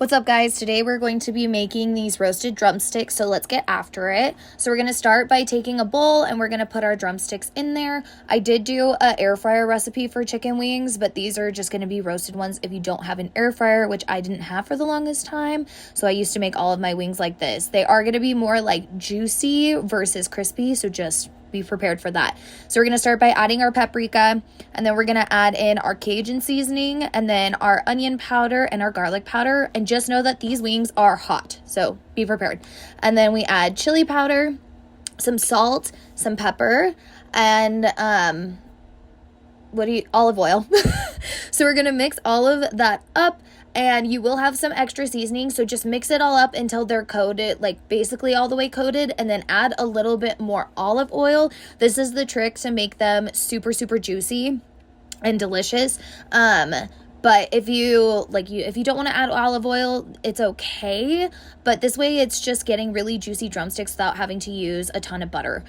What's up, guys? Today we're going to be making these roasted drumsticks, so let's get after it. So we're going to start by taking a bowl and we're going to put our drumsticks in there. I did do an air fryer recipe for chicken wings, but these are just going to be roasted ones if you don't have an air fryer, which I didn't have for the longest time. So I used to make all of my wings like this. They are going to be more like juicy versus crispy, so just be prepared for that. So we're going to start by adding our paprika, and then we're going to add in our Cajun seasoning, and then our onion powder and our garlic powder. And just know that these wings are hot, so be prepared. And then we add chili powder, some salt, some pepper, and olive oil. So we're going to mix all of that up. And you will have some extra seasoning, so just mix it all up until they're coated, like basically all the way coated, and then add a little bit more olive oil. This is the trick to make them super, super juicy and delicious. But if you don't want to add olive oil, it's okay. But this way it's just getting really juicy drumsticks without having to use a ton of butter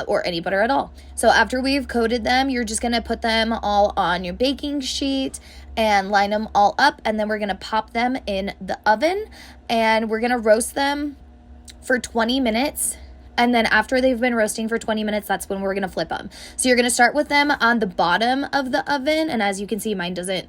or any butter at all. So after we've coated them, you're just going to put them all on your baking sheet and line them all up. And then we're going to pop them in the oven and we're going to roast them for 20 minutes. And then after they've been roasting for 20 minutes, that's when we're going to flip them. So you're going to start with them on the bottom of the oven. And as you can see, mine doesn't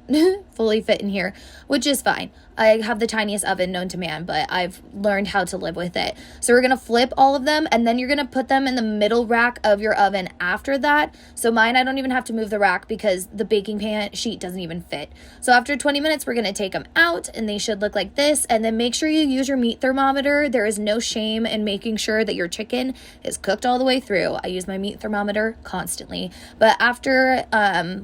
fully fit in here, which is fine. I have the tiniest oven known to man, but I've learned how to live with it. So we're going to flip all of them, and then you're going to put them in the middle rack of your oven after that. So mine, I don't even have to move the rack because the baking pan sheet doesn't even fit. So after 20 minutes, we're going to take them out, and they should look like this. And then make sure you use your meat thermometer. There is no shame in making sure that your chicken is cooked all the way through. I use my meat thermometer constantly. But after,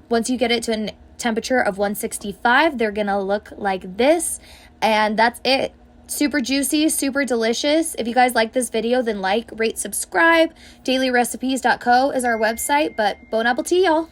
once you get it to an temperature of 165, they're gonna look like this, and that's it. Super juicy, super delicious. If you guys like this video, then like, rate, subscribe. dailyrecipes.co is our website, but bon appetit, y'all.